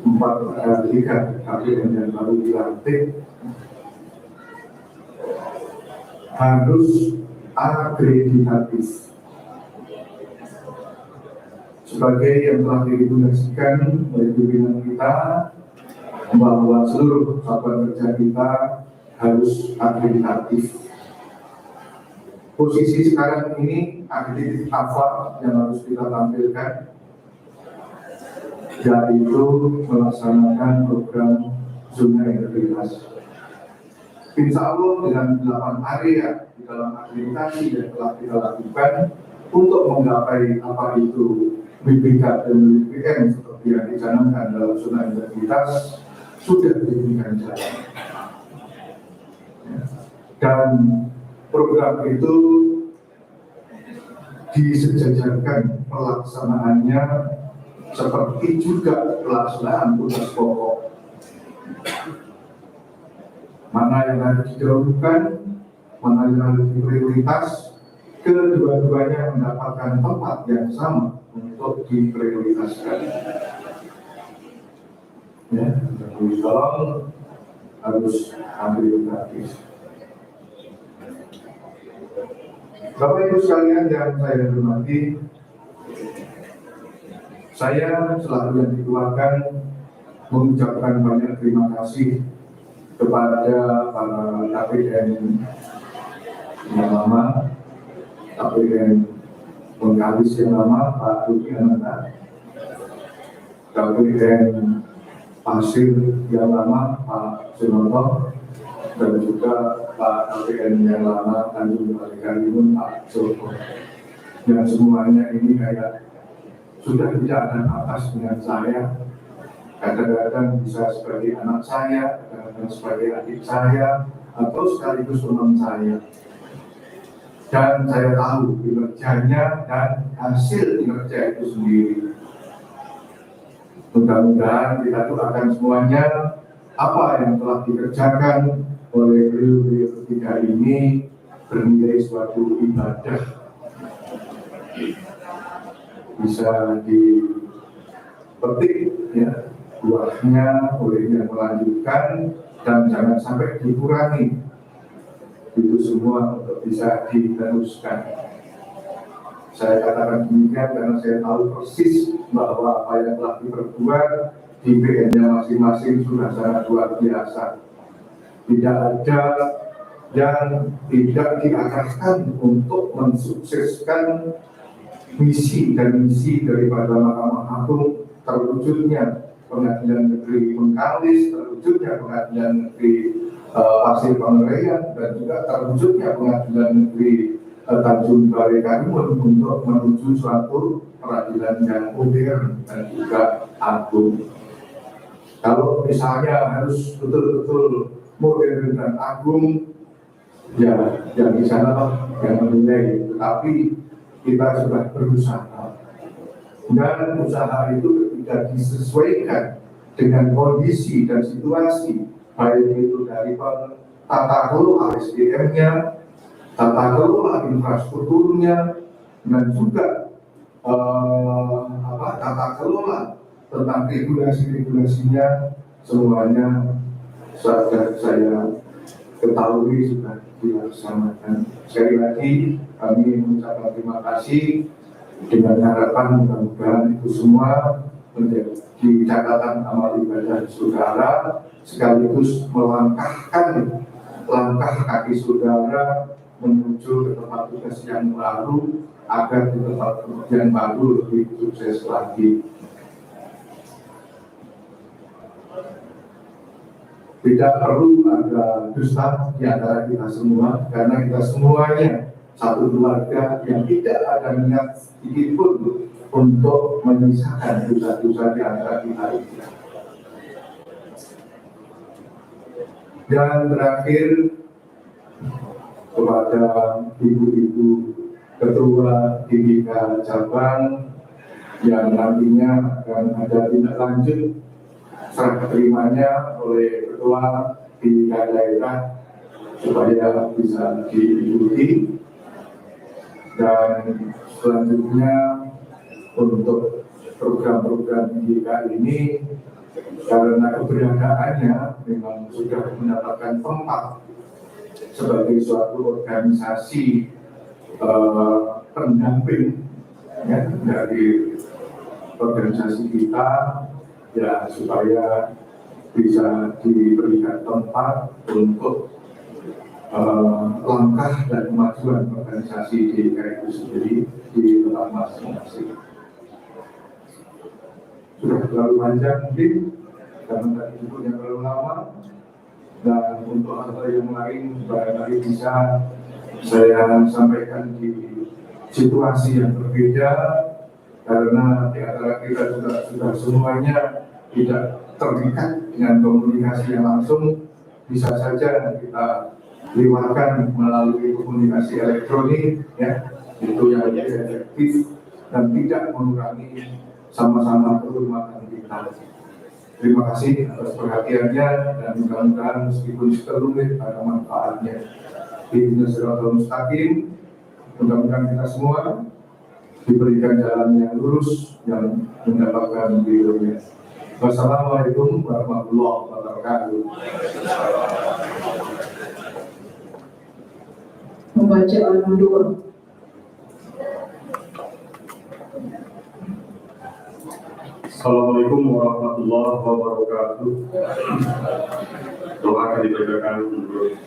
4 KPN yang baru dilantik harus akreditatif sebagai yang telah diregulasikan oleh pimpinan kita bahwa seluruh satuan kerja kita harus akreditatif. posisi sekarang ini aktivitas apa yang harus kita tampilkan, yaitu melaksanakan program zona integritas. Insya Allah dengan 8 area di dalam akreditasi yang telah kita lakukan untuk menggapai apa itu BPK dan BPM seperti yang dicanangkan dalam zona integritas sudah diberikan jalan. Dan program itu disejajarkan pelaksanaannya seperti juga pelaksanaan tugas pokok. Mana yang harus didahulukan, mana yang harus diprioritas, kedua-duanya mendapatkan tempat yang sama untuk diprioritaskan. Ya, jadi tolong harus ambil gratis. Bapak Ibu sekalian yang saya hormati, saya selalu yang dikeluarkan mengucapkan banyak terima kasih kepada para KPN yang lama, KPN Penggalis yang lama, Pak Duki Ananda, KPN Pasir yang lama, Pak Sunoto, dan juga Pak KPN yang lama, Tanjung Balai Karimun, Pak Joko. Dan semuanya ini kayak sudah tidak ada atas dengan saya. Kadang-kadang bisa sebagai anak saya, kadang-kadang sebagai adik saya, atau sekaligus teman saya. Dan saya tahu kinerjanya dan hasil kinerja itu sendiri. Mudah-mudahan kita doakan semuanya apa yang telah dikerjakan oleh beliau ketiga ini bernilai suatu ibadah, bisa dipetik ya buahnya oleh yang melanjutkan dan jangan sampai dikurangi. Itu semua untuk bisa diteruskan. Saya katakan demikian karena saya tahu persis bahwa apa yang telah diperbuat di PN-nya masing-masing sudah sangat luar biasa. Tidak ada yang tidak diarahkan untuk mensukseskan misi dan misi daripada Mahkamah Agung, terwujudnya Pengadilan Negeri Bengkalis, terwujudnya Pengadilan Negeri Pasir Pangerean, dan juga terwujudnya Pengadilan Negeri Tanjung Balai Karimun untuk menuju suatu peradilan yang modern dan juga agung. Kalau misalnya harus betul-betul modern dan agung, ya yang di sana yang menilai, tetapi kita sudah berusaha. Dan usaha itu ketika disesuaikan dengan kondisi dan situasi, baik itu dari tata kelola SDM-nya, tata kelola infrastrukturnya, dan juga tata kelola tentang regulasi-regulasinya, semuanya saya ketahui sudah dilaksanakan. Sekali lagi kami mengucapkan terima kasih dengan harapan mudah-mudahan itu semua menjadi catatan amal ibadah saudara, sekaligus melangkahkan langkah kaki saudara menuju ke tempat tugas yang baru agar di tempat yang baru lebih sukses lagi. Tidak perlu ada dusta di antara kita semua, karena kita semuanya satu keluarga yang tidak ada niat sedikit pun untuk menyisahkan dosa-dosa di antara kita ini. Dan terakhir, kepada ibu-ibu ketua DPK cabang yang nantinya akan ada tindak lanjut serah terimanya oleh ketua di daerah supaya bisa diikuti. Dan selanjutnya untuk program-program pendidikan ini, karena keberadaannya memang sudah mendapatkan tempat sebagai suatu organisasi pendamping ya, dari organisasi kita, ya supaya bisa diberikan tempat untuk langkah dan kemajuan organisasi di DKI itu sendiri di tempat masing-masing. Sudah terlalu panjang mungkin karena tadi yang terlalu lama, dan untuk hal yang lain barangkali bisa saya sampaikan di situasi yang berbeda, karena di antara kita sudah semuanya tidak terikat dengan komunikasi yang langsung. Bisa saja kita lewatkan melalui komunikasi elektronik, ya, itu yang lebih efektif dan tidak mengurangi sama-sama kehormatan kita. Terima kasih atas perhatiannya, dan mudah-mudahan meskipun sekelumit ada manfaatnya. Ihdinas siratal mustaqim, mudah-mudahan kita semua diberikan jalan yang lurus yang mendapatkan ridhonya. Wassalamualaikum warahmatullahi wabarakatuh. Pembacaan doa. Assalamualaikum warahmatullahi wabarakatuh. Doa akan dibacakan menurut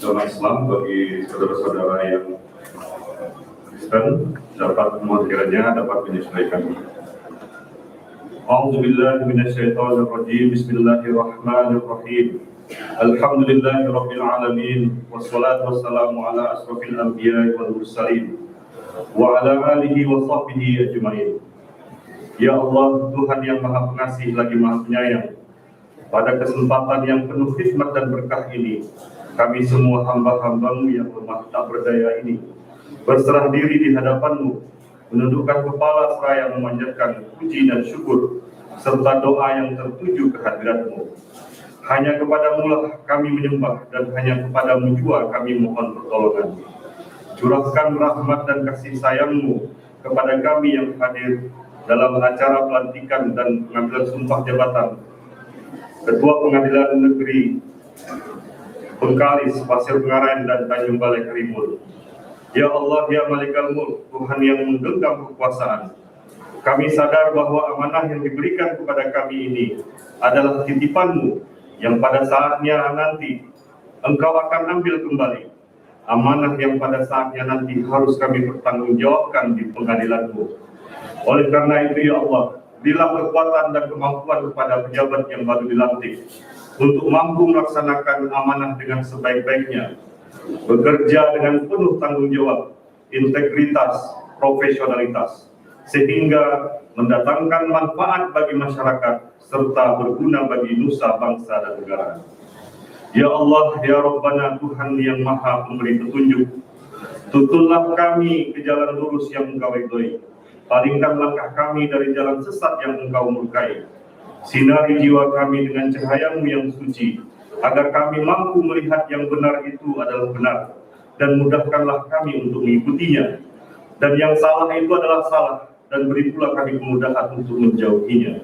agama Islam bagi saudara-saudara yang Kristen, dapat mengertikannya, dapat menyesuaikan. A'udzubillahi minasyaitonirrajim. Bismillahirrahmanirrahim. Alhamdulillahirabbil alamin, wassalatu wassalamu ala asrofil anbiya'i wal mursalin wa ala alihi wa sahbihi ajma'in. Ya Allah, Tuhan yang Maha Pengasih lagi Maha Penyayang, pada kesempatan yang penuh hikmat dan berkah ini, kami semua hamba-hambamu yang lemah tak berdaya ini berserah diri di hadapan-Mu, menundukkan kepala seraya memanjatkan puji dan syukur serta doa yang tertuju ke hadirat-Mu. Hanya kepadamu lah kami menyembah, dan hanya kepadamu jua kami mohon pertolongan. Curahkan rahmat dan kasih sayang-Mu kepada kami yang hadir dalam acara pelantikan dan pengambilan sumpah jabatan Ketua Pengadilan Negeri Bengkalis, Pasir Pengarang, dan Tanjung Balai Karimun. Ya Allah, ya Malikal Mulk, Tuhan yang menggenggam kekuasaan, kami sadar bahwa amanah yang diberikan kepada kami ini adalah titipan-Mu yang pada saatnya nanti Engkau akan ambil kembali. Amanah yang pada saatnya nanti harus kami pertanggungjawabkan di pengadilan-Mu. Oleh karena itu, ya Allah, berilah kekuatan dan kemampuan kepada pejabat yang baru dilantik untuk mampu melaksanakan amanah dengan sebaik-baiknya, bekerja dengan penuh tanggung jawab, integritas, profesionalitas, sehingga mendatangkan manfaat bagi masyarakat serta berguna bagi nusa, bangsa, dan negara. Ya Allah, ya Rabbana, Tuhan yang Maha Pemberi petunjuk, tuntunlah kami ke jalan lurus yang Engkau ridhoi. Palingkan langkah kami dari jalan sesat yang Engkau murkai. Sinari jiwa kami dengan cahaya-Mu yang suci, agar kami mampu melihat yang benar itu adalah benar, dan mudahkanlah kami untuk mengikutinya. Dan yang salah itu adalah salah, dan beri pula kami kemudahan untuk menjauhinya.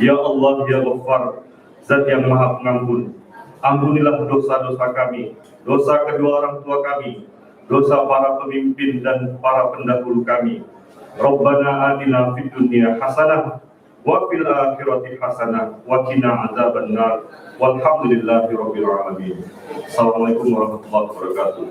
Ya Allah, ya Ghaffar, Zat yang Maha Pengampun, ampunilah dosa-dosa kami, dosa kedua orang tua kami, dosa para pemimpin dan para pendahulu kami. Rabbana atina fid dunya hasanah wa fil akhirati hasanah wa qina adzabannar. Walhamdulillahirabbil alamin. Assalamualaikum warahmatullahi wabarakatuh.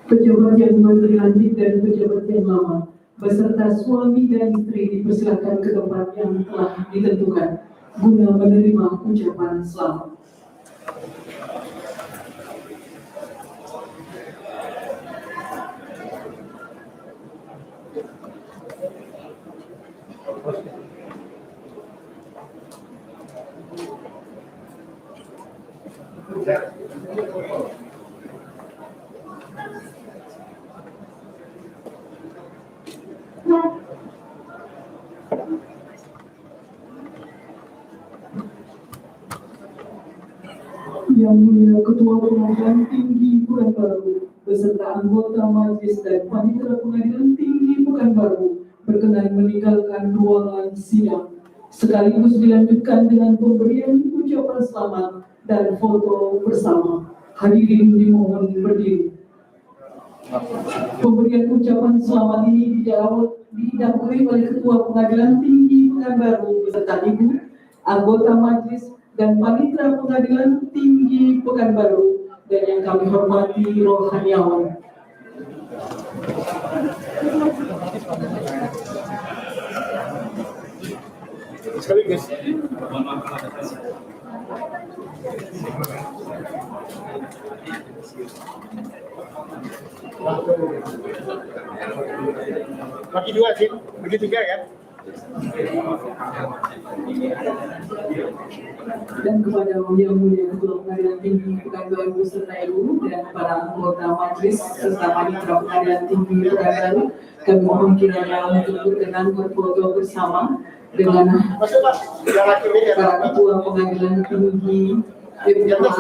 Pejabat yang baru dilantik dan pejabat yang lama beserta suami dan istri dipersilakan ke tempat yang telah ditentukan guna menerima ucapan selamat. Yang Mulia Ketua Pengadilan Tinggi Pekanbaru beserta anggota Majelis dan Panitera Pengadilan Tinggi Pekanbaru berkenan meninggalkan ruangan sidang, sekaligus dilanjutkan dengan pemberian ucapan selamat dan foto bersama. Hadirin dimohon berdiri. Pemberian ucapan selamat ini didahului oleh Ketua Pengadilan Tinggi Pekanbaru beserta Ibu, anggota Majelis dan Panitera Pengadilan Tinggi Pekanbaru, dan yang kami hormati rohaniawan. Sekaligus. Bagi dua sih, bagi tiga kan? Dan kepada Yang Mulia Ketua Pengadilan Tinggi Pekanbaru beserta Ibu dan para anggota Majelis serta Panitera Pengadilan Tinggi Pekanbaru, kami mohon kiranya untuk berkenan berfoto bersama dengan para Ketua Pengadilan Tinggi dengan para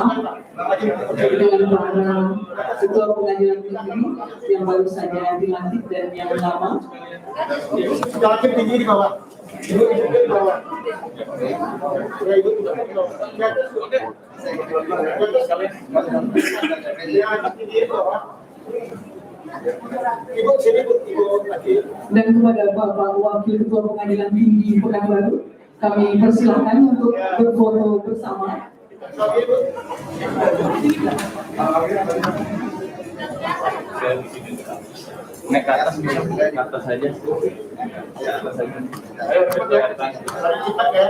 Ketua Pengadilan Tinggi yang baru saja dilantik dan yang lama. Hakim tinggi di bawah. Ibu di bawah. Ya, ibu di bawah. Ibu sini ibu lagi. Dan kepada Bapak Wakil Ketua Pengadilan Tinggi Pekanbaru, kami persilahkan untuk berfoto bersama. Naik ke atas, ke atas saja. Ayo cepat ya. Cepat ya.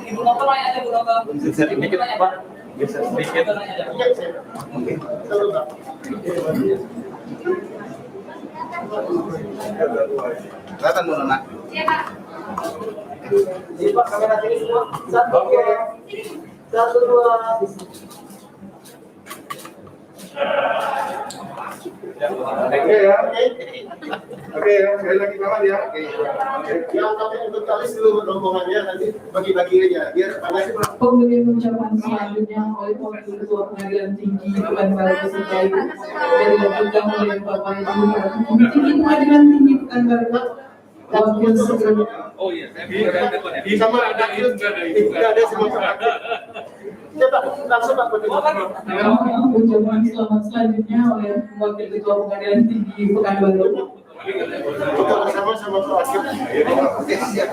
Ibu nonton aja, Ibu nonton. Sedikit Pak, geser sedikit. Kelihatan dulu nak. Iya, Pak. Ini Pak, kamera sini semua. Satu, dua. Satu, dua. Oke ya, oke ya, sekali lagi banget ya. Yang kami untuk kali seluruh rombongannya nanti bagi-bagi aja, biar panasnya. Pemberian ucapan selanjutnya oleh Wakil Ketua Pengadilan Tinggi Pekanbaru beserta Ibu, dan dilakukan oleh Bapak Ibu Tinggi Pengadilan Tinggi Pekanbaru, Wakil Sekretaris. Oh iya, Sama ada itu juga ada semua. Coba langsung Pak Ucapan selamat selanjutnya oleh Wakil Ketua Pengadilan Tinggi Pekanbaru. sama-sama Pak Hakim. Oke, siap.